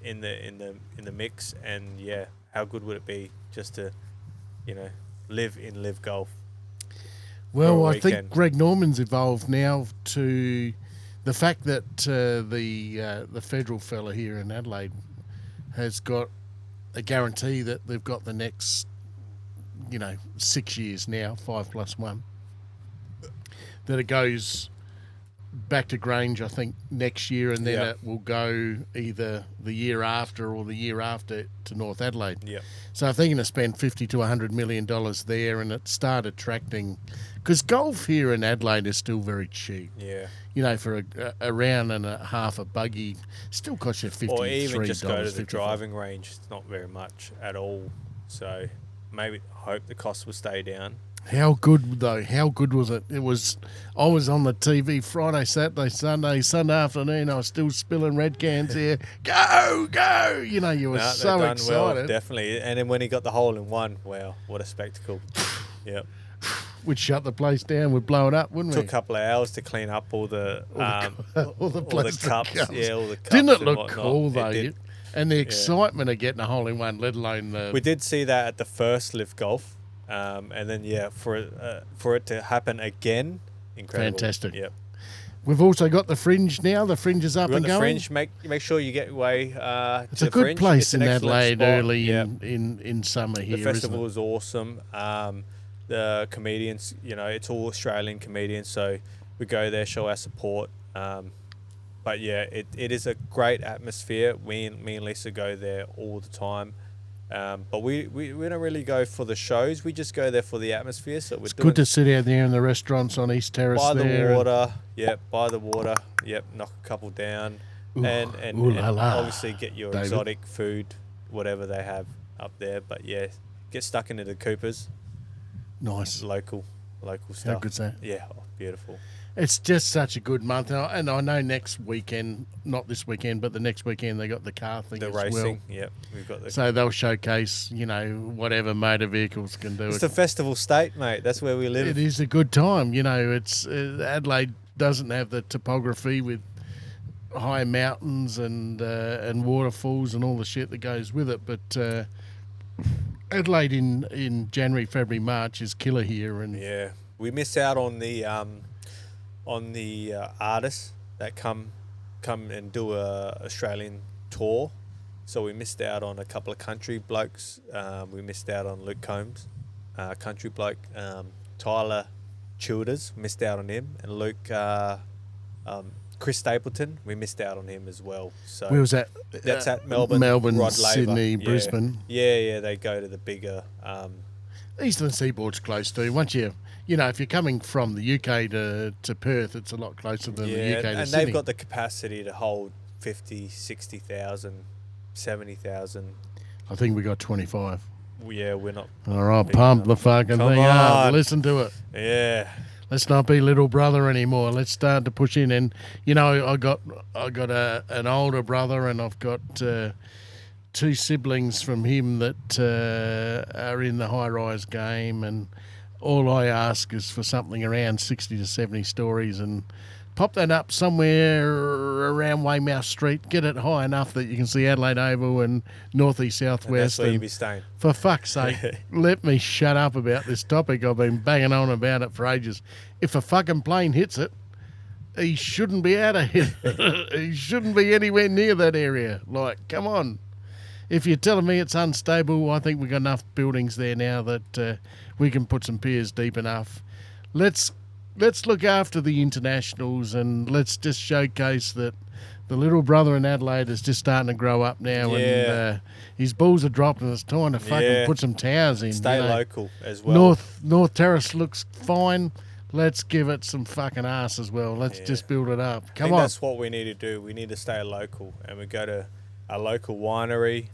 in the mix, and yeah, how good would it be just to, live in LIV Golf? Well, I think Greg Norman's evolved now to the fact that the federal fella here in Adelaide has got a guarantee that they've got the next, 6 years now, 5+1, that it goes back to Grange, I think, next year, and then it will go either the year after or the year after to North Adelaide. Yeah. So if they're going to spend $50 to $100 million there, and it start attracting, because golf here in Adelaide is still very cheap. Yeah. For a round and a half a buggy, still costs you $53. Or even just go to the $55. driving range. It's not very much at all. So maybe hope the cost will stay down. How good, though? How good was it? I was on the TV Friday, Saturday, Sunday afternoon. I was still spilling red cans here. Go, go! You were so excited. Well, definitely. And then when he got the hole in one, wow, what a spectacle. Yep. We'd shut the place down. We'd blow it up, wouldn't we? Took a couple of hours to clean up all the cups. Yeah, all the cups. Didn't it look cool, though? And the excitement of getting a hole in one, let alone the... We did see that at the first LIV Golf. And then, for it to happen again, incredible. Fantastic. Yep. We've also got the Fringe now. The Fringe is up and going. Fringe. Make sure you get away it's a good Fringe. place in Adelaide early in summer here, the festival is awesome. The comedians, it's all Australian comedians, so we go there, show our support. But, yeah, it is a great atmosphere. Me and Lisa go there all the time. But we don't really go for the shows. We just go there for the atmosphere. So it's good to sit out there in the restaurants on East Terrace by the water. By the water. Yep, knock a couple down, and obviously get your exotic food, whatever they have up there. But yeah, get stuck into the Coopers. Nice local stuff. How good's that? Yeah, beautiful. It's just such a good month, and I know next weekend, not this weekend, but the next weekend they got the car thing, the racing. Yep, we've got so they'll showcase, whatever motor vehicles can do. It's the festival state, mate. That's where we live. It is a good time, It's Adelaide doesn't have the topography with high mountains and waterfalls and all the shit that goes with it, but Adelaide in January, February, March is killer here, and yeah, we miss out on the artists that come and do a Australian tour. So we missed out on a couple of country blokes. We missed out on Luke Combs, country bloke. Tyler Childers, missed out on him. And Luke, Chris Stapleton, we missed out on him as well. So where was that? That's at Melbourne, Rod Sydney, Brisbane. Yeah, they go to the bigger... Eastern Seaboard's close too. Once if you're coming from the UK to Perth, it's a lot closer than the UK to and Sydney. They've got the capacity to hold 50, 60,000, 70,000. I think we got 25. Yeah, we're not. All right, pump the fucking thing up. Listen to it. Yeah. Let's not be little brother anymore. Let's start to push in. And I got an older brother, and I've got two siblings from him that are in the high rise game, and all I ask is for something around 60 to 70 stories and pop that up somewhere around Weymouth Street. Get it high enough that you can see Adelaide Oval and northeast, southwest. That's where you be staying. For fuck's sake, let me shut up about this topic. I've been banging on about it for ages. If a fucking plane hits it, he shouldn't be out of here. He shouldn't be anywhere near that area. Like, come on. If you're telling me it's unstable, I think we've got enough buildings there now that we can put some piers deep enough. Let's look after the internationals and let's just showcase that the little brother in Adelaide is just starting to grow up now, and his balls are dropping. It's time to fucking put some towers in. Stay local as well. North Terrace looks fine. Let's give it some fucking ass as well. Let's just build it up. Come on. That's what we need to do. We need to stay local, and we go to a local winery,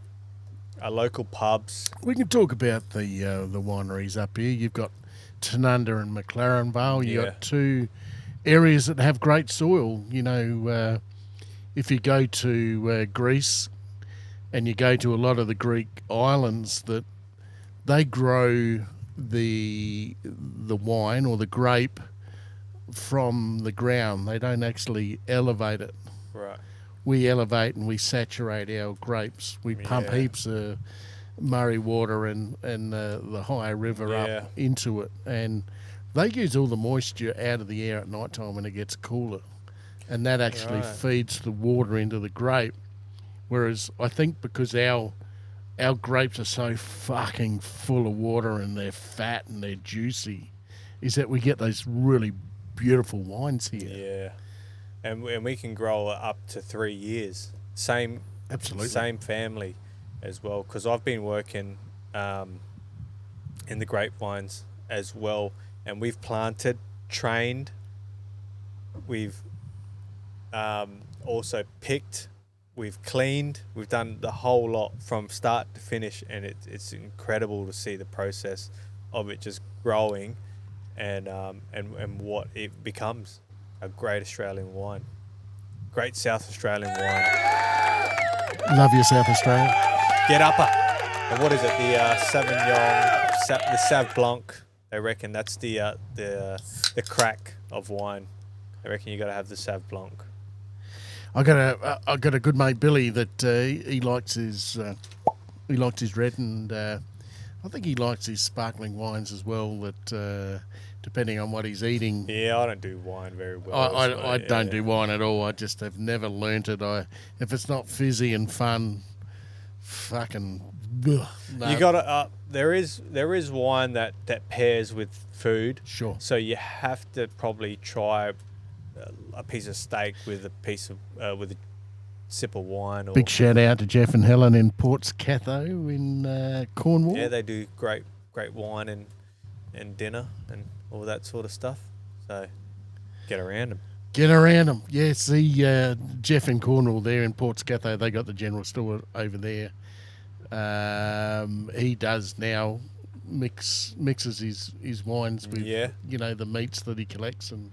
our local pubs. We can talk about the wineries up here. You've got Tanunda and McLaren Vale. You've got two areas that have great soil. You know, if you go to Greece and you go to a lot of the Greek islands, that they grow the wine or the grape from the ground. They don't actually elevate it. Right. We elevate and we saturate our grapes. We pump heaps of Murray water and the higher river up into it, and they use all the moisture out of the air at night time when it gets cooler, and that actually feeds the water into the grape. Whereas I think because our grapes are so fucking full of water and they're fat and they're juicy, is that we get those really beautiful wines here. Yeah. And we can grow up to 3 years. Same family as well. Because I've been working in the grapevines as well. And we've planted, trained. We've also picked. We've cleaned. We've done the whole lot from start to finish. And it's incredible to see the process of it just growing and what it becomes. A great Australian wine. Great South Australian wine. Love you, South Australia. Get upper. And what is it? The Sauvignon, the Sauv Blanc. They reckon that's the crack of wine. They reckon you got to have the Sauv Blanc. I got a good mate Billy that he likes his red, and I think he likes his sparkling wines as well. That depending on what he's eating. Yeah, I don't do wine very well. I don't do wine at all. I just have never learnt it. If it's not fizzy and fun, fucking. No. You got there is wine that pairs with food. Sure. So you have to probably try a piece of steak with a sip of wine. Big shout out to Jeff and Helen in Ports Catho in Cornwall. Yeah, they do great wine and dinner and all that sort of stuff. So get around them. Yeah, see, Jeff in Cornwall there in Ports Catho, they got the general store over there. He does now mixes his wines with the meats that he collects and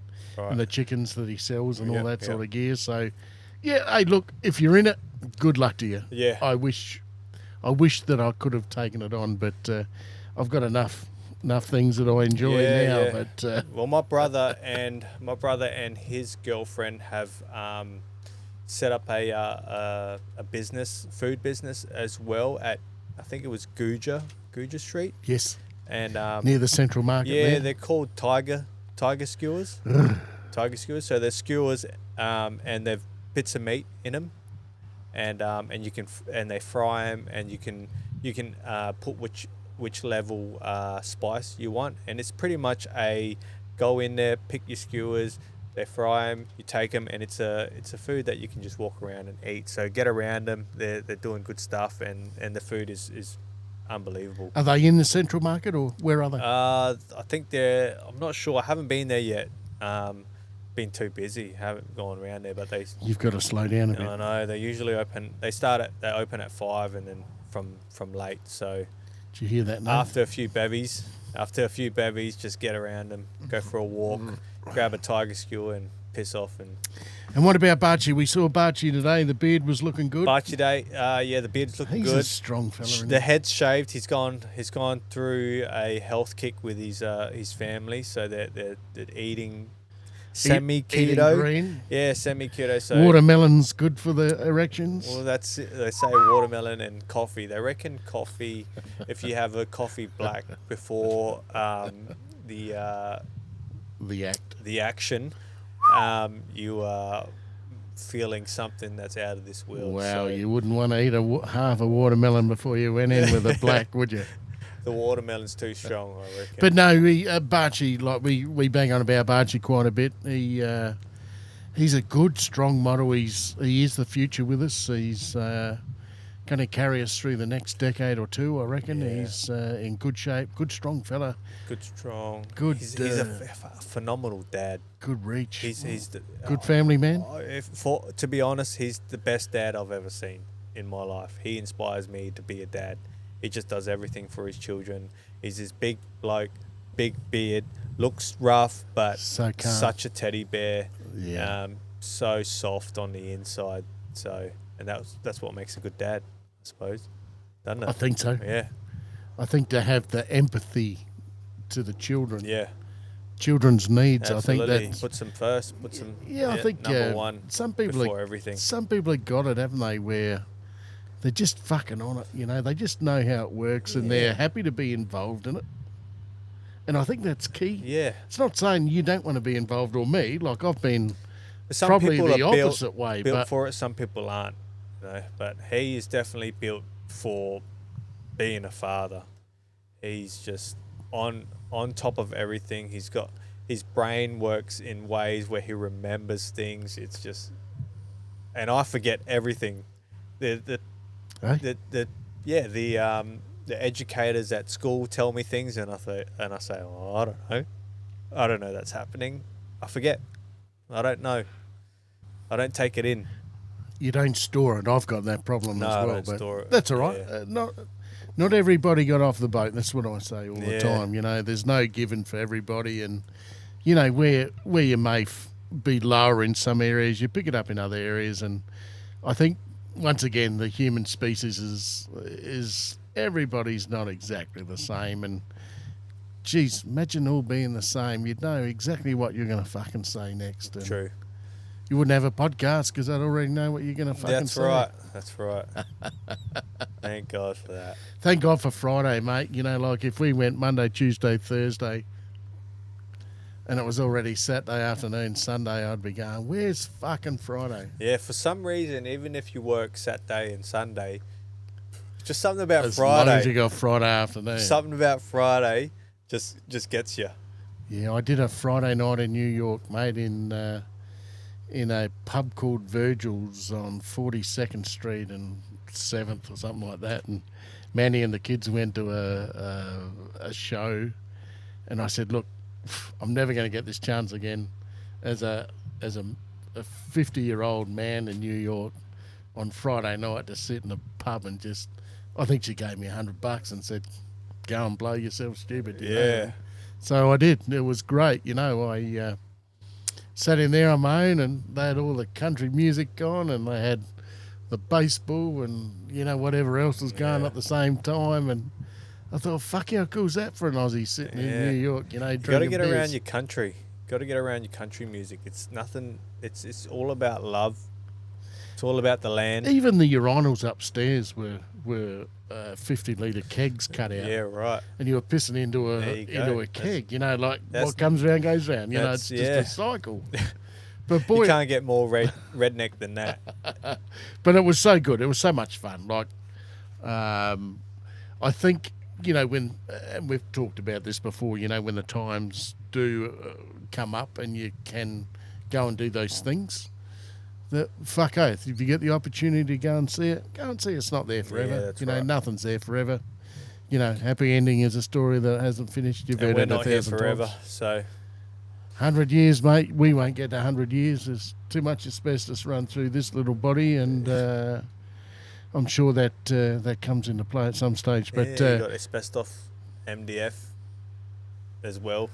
the chickens that he sells and all that sort of gear. So hey, look, if you're in it, good luck to you. Yeah. I wish that I could have taken it on, but I've got enough things that I enjoy now. Yeah. But well, my brother and his girlfriend have set up a food business as well at, I think it was Guja Street. Yes. And near the Central Market. Yeah, they're called Tiger skewers. Tiger skewers. So they're skewers, and they've bits of meat in them, and you can they fry them, and you can put which level spice you want, and it's pretty much a go in there, pick your skewers, they fry them, you take them, and it's a food that you can just walk around and eat. So get around them. They're doing good stuff, and the food is unbelievable. Are they in the Central Market or where are they? I think I'm not sure. I haven't been there yet. Been too busy. Haven't gone around there, but You've got to slow down a bit. I know. They usually open. They open at 5, and then from late. So. Did you hear that? No? After a few bevies, just get around them, go for a walk, grab a tiger skewer, and piss off. And what about Barchi? We saw Barchi today. The beard was looking good. Barchi Day, the beard's looking He's good. a strong fella. Isn't The he? head's shaved. He's gone through a health kick with his family, so they're eating Eating semi-keto. green. Yeah, semi-keto. So Watermelon's good for the erections. well, that's it. They say watermelon and coffee. They reckon coffee, if you have a coffee black before the act. action, you are feeling something that's out of this world. Wow, So you wouldn't want to eat half a watermelon before you went in with a black, would you? the watermelon's too strong, I reckon. But no, Barchi, like we bang on about Barchi quite a bit. He's a good, strong model. He is the future with us. He's going to carry us through the next decade or two, I reckon. Yeah. He's in good shape, good, strong fella. Good, strong. Good, He's a phenomenal dad. Good reach. He's the good family man. To be honest, he's the best dad I've ever seen in my life. He inspires me to be a dad. He just does everything for his children. He's this big bloke, big beard, looks rough, but So calm. such a teddy bear. Yeah. So soft on the inside. And that's what makes a good dad, I suppose. Doesn't it? I think so. Yeah. I think to have the empathy to the children, Yeah. children's needs. Absolutely. I think that's Puts them first. Puts them. Yeah, I think number one. some people before everything. Some people have got it, haven't they? Where they're just fucking on it. You know, they just know how it works, and they're happy to be involved in it. And I think that's key. Yeah. It's not saying you don't want to be involved, or me. Like I've been Some probably people the are opposite way, built but for it. Some people aren't. You know, but he is definitely built for being a father. He's just on top of everything. He's got his brain works in ways where he remembers things. It's just, and I forget everything. The educators at school tell me things, and I say, oh, I don't know that's happening. I forget. I don't know. I don't take it in. you don't store it. I've got that problem No, as I well, don't but store it. that's all right. Yeah. Not everybody got off the boat. That's what I say all the Yeah. time. You know, there's no given for everybody, and you know where you may be lower in some areas, you pick it up in other areas, and I think once again the human species is everybody's not exactly the same, and geez, imagine all being the same. You'd know exactly what you're going to fucking say next. And True. you wouldn't have a podcast because I'd already know what you're going to fucking That's say. right. That's right. Thank God for that. Thank God for Friday, mate. You know, like if we went Monday, Tuesday, Thursday, and it was already Saturday afternoon, Sunday, I'd be going, where's fucking Friday? Yeah, for some reason, even if you work Saturday and Sunday, just something about As long as you Friday. got Friday afternoon. Something about Friday just gets you. Yeah, I did a Friday night in New York, mate, in a pub called Virgil's on 42nd Street and 7th or something like that. And Manny and the kids went to a show, and I said, look, I'm never going to get this chance again as a 50-year-old man in New York on Friday night to sit in a pub and just, I think she gave me $100 and said, go and blow yourself stupid. you know. Yeah. So I did. It was great. You know, I sat in there on my own, and they had all the country music on, and they had the baseball and, you know, whatever else was going Yeah. at the same time. And I thought, fuck, how cool's that for an Aussie sitting in Yeah. New York, you know, You got to drinking get beers. around your country. Got to get around your country music. It's nothing. It's all about love. It's all about the land. Even the urinals upstairs were 50-litre kegs cut out. Yeah, right. And you were pissing into There you go. a keg, you know, like that's- what comes around goes round. You know, it's that's- just yeah. a cycle. But You boy, can't get more redneck than that. but it was so good. It was so much fun. Like, I think, you know, when, and we've talked about this before, you know, when the times do come up and you can go and do those things, that fuck oath, if you get the opportunity to go and see it, go and see it. It's not there forever. that's you know, right. nothing's there forever. You know, happy ending is a story that hasn't finished. You've And heard we're it not 1,000 here forever. times. So 100 years, mate. We won't get to 100 years. There's too much asbestos run through this little body, and I'm sure that that comes into play at some stage. But yeah, you got asbestos, MDF as well.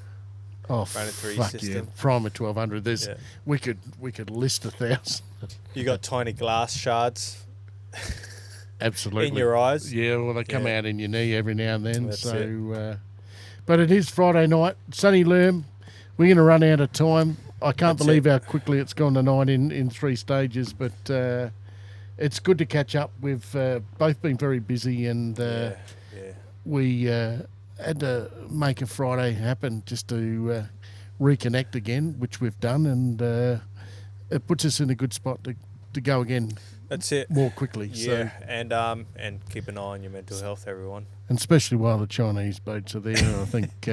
Oh, running through fuck your system. yeah. Primer 1200. Yeah. We could list 1,000. You got tiny glass shards Absolutely. in your eyes. Yeah, well, they come out in your knee every now and then. That's But it is Friday night. Sunny Lerm. We're going to run out of time. I can't believe how quickly it's gone tonight in 3 stages, but it's good to catch up. We've both been very busy, and we had to make a Friday happen just to reconnect again, which we've done, and it puts us in a good spot to go again. That's it. More quickly. Yeah, so, and keep an eye on your mental health, everyone. and especially while the Chinese boats are there, I think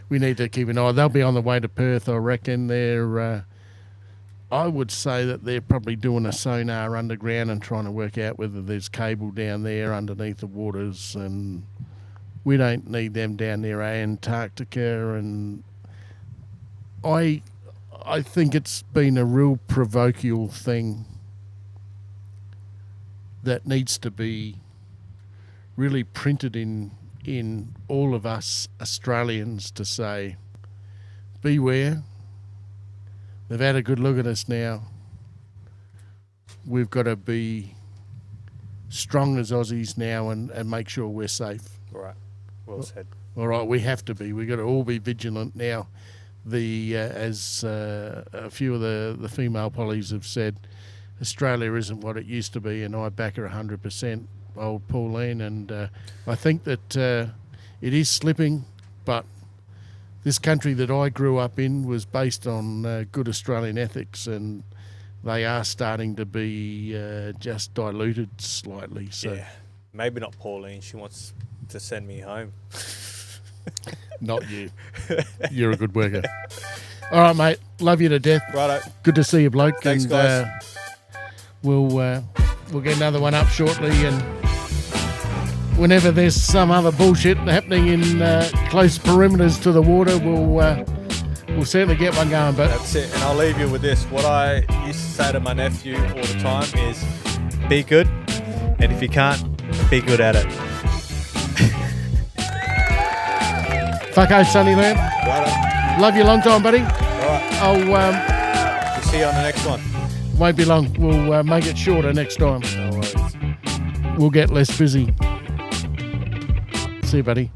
we need to keep an eye. They'll be on the way to Perth, I reckon. I would say that they're probably doing a sonar underground and trying to work out whether there's cable down there underneath the waters, and we don't need them down near Antarctica. And I think it's been a real provocative thing that needs to be really printed in all of us Australians to say, beware. They've had a good look at us now. We've got to be strong as Aussies now and make sure we're safe. Right. Well said. All right, we have to be. We've got to all be vigilant now. As a few of the female pollies have said, Australia isn't what it used to be, and I back her 100%, old Pauline. And I think that it is slipping, but this country that I grew up in was based on good Australian ethics, and they are starting to be just diluted slightly. So yeah, maybe not Pauline. She wants to send me home. Not you. You're a good worker. All right, mate. Love you to death. Righto. Good to see you, bloke. Thanks, guys. We'll get another one up shortly, and whenever there's some other bullshit happening in close perimeters to the water, we'll certainly get one going. But that's it. And I'll leave you with this. What I used to say to my nephew all the time is, be good, and if you can't, be good at it. Fuck off, Sunny Lamb. Righto. Love you long time, buddy. All right. I'll see you on the next one. Won't be long. We'll make it shorter next time. No worries. We'll get less busy. See you, buddy.